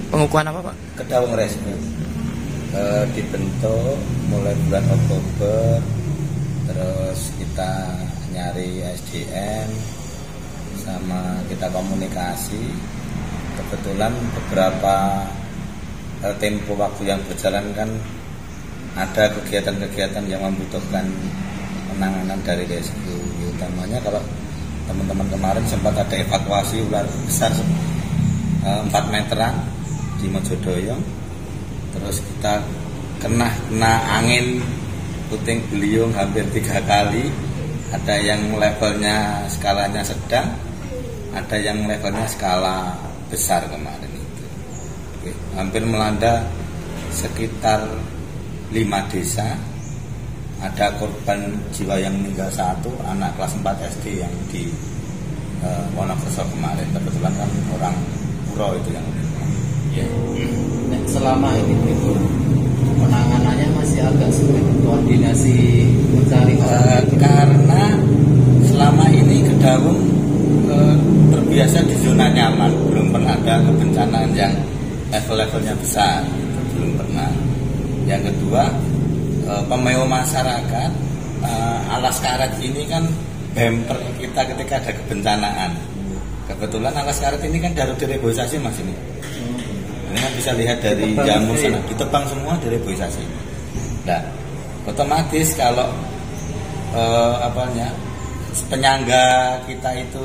Pengukuhan apa Pak? Kedawung Rescue dibentuk mulai bulan Oktober, terus kita nyari SDM sama kita komunikasi. Kebetulan beberapa tempo waktu yang berjalan kan ada kegiatan-kegiatan yang membutuhkan penanganan dari rescue, utamanya kalau teman-teman kemarin sempat ada evakuasi ular besar 4 meteran di Mojodoyong, terus kita kena angin puting beliung hampir 3 kali, ada yang levelnya skalanya sedang, ada yang levelnya skala besar kemarin itu. Oke, hampir melanda sekitar 5 desa. Ada korban jiwa yang meninggal 1, anak kelas 4 SD yang di Wonokerso kemarin. Kebetulan kan orang Puro itu yang meninggal. Ya. Nah, selama ini itu penanganannya masih agak sulit koordinasi mencari karena selama ini Kedawung terbiasa di zona nyaman, belum pernah ada kebencanaan yang level-levelnya besar, belum pernah. Yang kedua, pemeo masyarakat alas karet ini kan bumper kita ketika ada kebencanaan. Kebetulan alas karet ini kan harus direboisasi Mas ini. Ini kan bisa lihat dari jamur sana, ditebang semua direboisasi. Nah, otomatis kalau penyangga kita itu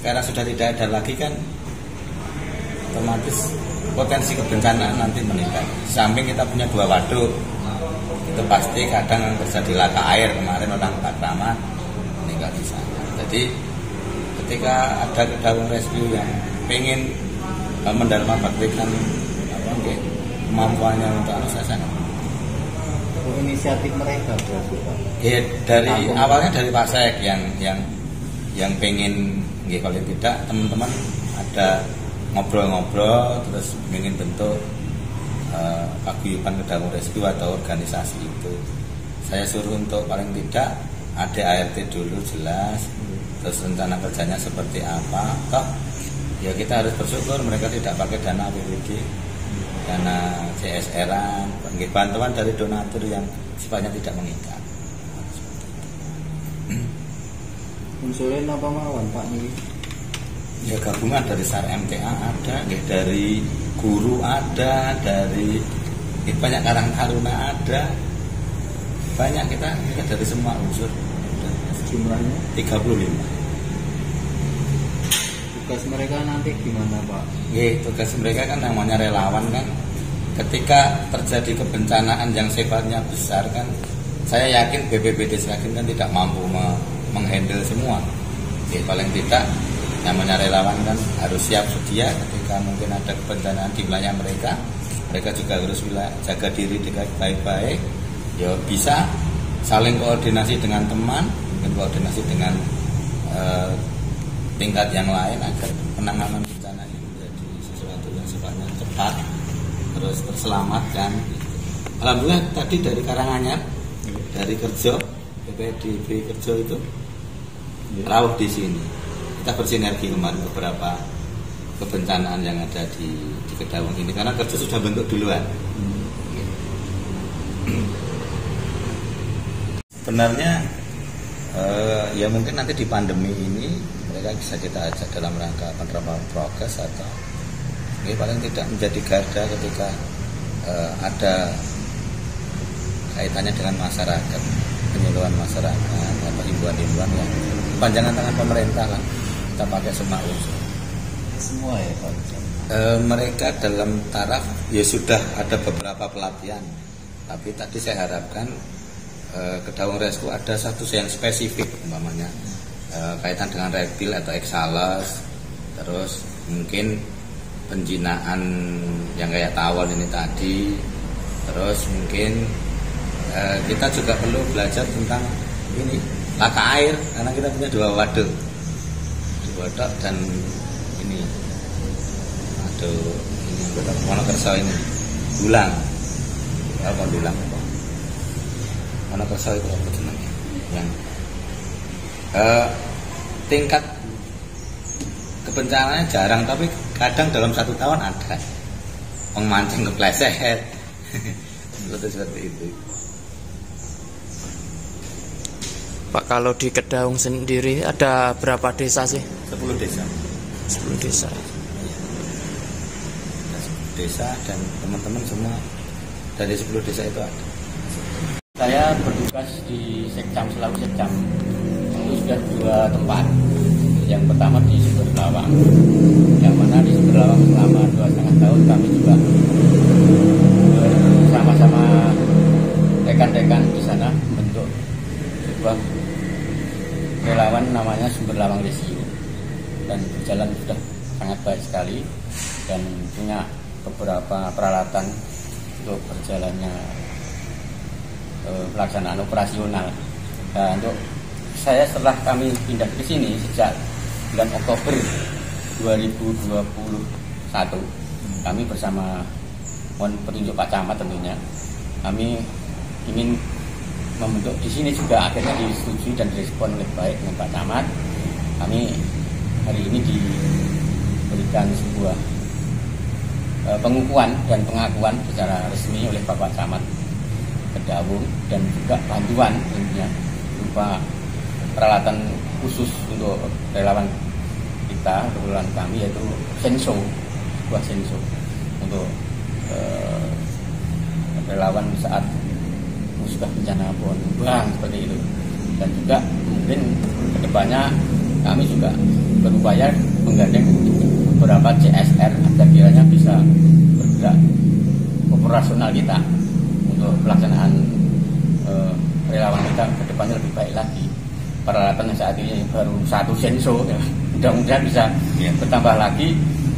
sekarang sudah tidak ada lagi kan, otomatis potensi kebencanaan nanti meningkat. Samping kita punya 2 waduk, itu pasti kadang terjadi laka air. Kemarin orang Pakraman meninggal di sana. Jadi ketika ada Kedawung Rescue yang pengen mendarma baktikan kemampuannya untuk saya inisiatif mereka berarti Pak. Ya, dari awalnya dari Pasek yang pengen, kalau tidak teman-teman ada ngobrol-ngobrol terus ingin bentuk paguyuban Kedawung Rescue atau organisasi itu. Saya suruh untuk paling tidak ada ART dulu jelas, terus rencana kerjanya seperti apa. Toh ya kita harus bersyukur mereka tidak pakai dana APBD, dana CSR-an, bantuan dari donatur yang sifatnya tidak mengikat. Unsurnya apa mawon Pak nih? Ya gabungan dari SAR MTA ada, dari guru ada, dari banyak Karang Taruna ada, banyak kita dari semua unsur. Jumlahnya 35. Tugas mereka nanti gimana Pak? Ya, tugas mereka kan namanya relawan kan. Ketika terjadi kebencanaan yang sifatnya besar kan, saya yakin BPBD Sragen kan tidak mampu menghandle semua. Ya, paling tidak namanya relawan kan harus siap sedia ketika mungkin ada kebencanaan di wilayah mereka juga harus jaga diri dengan baik-baik. Ya bisa saling koordinasi dengan teman, mungkin koordinasi dengan tingkat yang lain agar penanganan bencana ini menjadi sesuatu yang sifatnya cepat terus terselamatkan. Alhamdulillah tadi dari Karanganyar, dari Kerjo, BPDB Kerjo itu rawuh di sini. Kita bersinergi kemarin beberapa kebencanaan yang ada di Kedawung ini karena Kerja sudah bentuk duluan. Sebenarnya ya mungkin nanti di pandemi ini mereka bisa kita ajak dalam rangka penerapan prokes atau paling tidak menjadi garda ketika ada kaitannya dengan masyarakat, penyuluhan masyarakat atau himbauan-himbauan yang panjangan tangan pemerintah lah. Kita pakai semua unsur. Semua ya Pak. Mereka dalam taraf ya sudah ada beberapa pelatihan, tapi tadi saya harapkan Kedawung Rescue ada satu yang spesifik, umpamanya kaitan dengan reptil atau Exhalus, terus mungkin penjinaan yang kayak tawon ini tadi, terus mungkin kita juga perlu belajar tentang ini laka air karena kita punya 2 waduk. Dan ini Wonokerso ini Dulang, Dulang Wonokerso itu apa namanya yang tingkat kebencananya jarang tapi kadang dalam 1 tahun ada. mancing kepleset. Seperti itu. Pak, kalau di Kedaung sendiri ada berapa desa sih? 10 desa. 10 desa. Desa dan teman-teman semua dari 10 desa itu ada. Saya bertugas di Sekcam Selaku Sekcam. Itu sudah 2 tempat. Yang pertama di Sumber Lawang, yang mana di Sumber Lawang selama 2,5 tahun kami juga bersama-sama rekan-rekan di sana membentuk sebuah relawan namanya Sumber Lawang Rescue, dan berjalan sudah sangat baik sekali dan punya beberapa peralatan untuk berjalannya pelaksanaan operasional. Nah, untuk saya setelah kami pindah ke sini sejak bulan Oktober 2021, kami bersama mohon petunjuk Pak Camat tentunya, kami ingin membentuk di sini juga, akhirnya disetujui dan direspon oleh baik dengan Pak Camat. Kami hari ini diberikan sebuah pengukuhan dan pengakuan secara resmi oleh Bapak Camat Kedaung, dan juga bantuan tentunya berupa peralatan khusus untuk relawan kita, relawan kami, yaitu senso, sebuah senso untuk relawan saat musibah bencana pohon tumbang seperti itu. Dan juga mungkin kedepannya kami juga berupaya menggandeng beberapa CSR agar kiranya bisa bergerak operasional kita untuk pelaksanaan relawan kita kedepannya lebih baik lagi. Peralatan yang saat ini baru 1 senso, ya, mudah-mudahan bisa bertambah lagi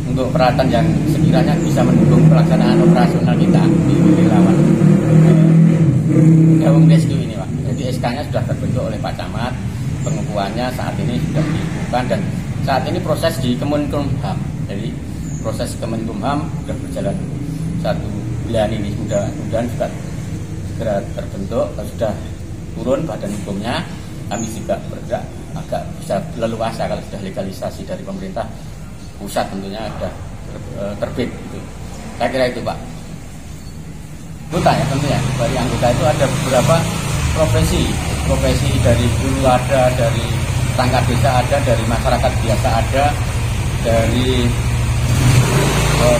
untuk peralatan yang sekiranya bisa mendukung pelaksanaan operasional kita di relawan Kedaung Rescue ini, Pak. Jadi SK-nya sudah terbentuk oleh Pak Camat, pengukuhannya saat ini sudah dilakukan, dan saat ini proses di Kemenkumham. Jadi proses Kemenkumham sudah berjalan 1 bulan ini, mudah-mudahan juga segera terbentuk. Kalau sudah turun badan hukumnya, kami juga bergerak agak bisa leluasa kalau sudah legalisasi dari pemerintah pusat, tentunya sudah terbit gitu. Saya kira itu, Pak. Anggota ya, tentunya dari anggota itu ada beberapa profesi dari guru ada, dari perangkat desa ada, dari masyarakat biasa ada, dari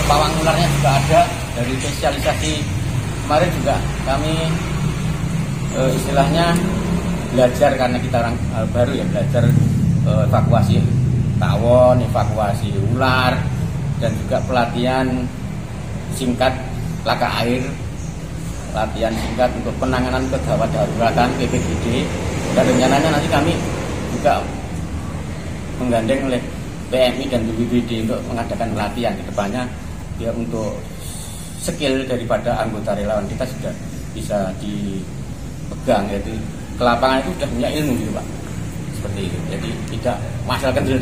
pawang ularnya juga ada, dari sosialisasi kemarin juga kami istilahnya belajar, karena kita orang baru ya, belajar evakuasi tawon, evakuasi ular, dan juga pelatihan singkat laka air, latihan singkat untuk penanganan kegawat daruratan PPBD. Dan rencananya nanti kami juga menggandeng oleh PMI dan BPBD untuk mengadakan pelatihan ke depannya, biar untuk skill daripada anggota relawan kita sudah bisa dipegang, yaitu ke lapangan itu sudah punya ilmu gitu, Pak. Seperti itu. Jadi tidak masalah kendel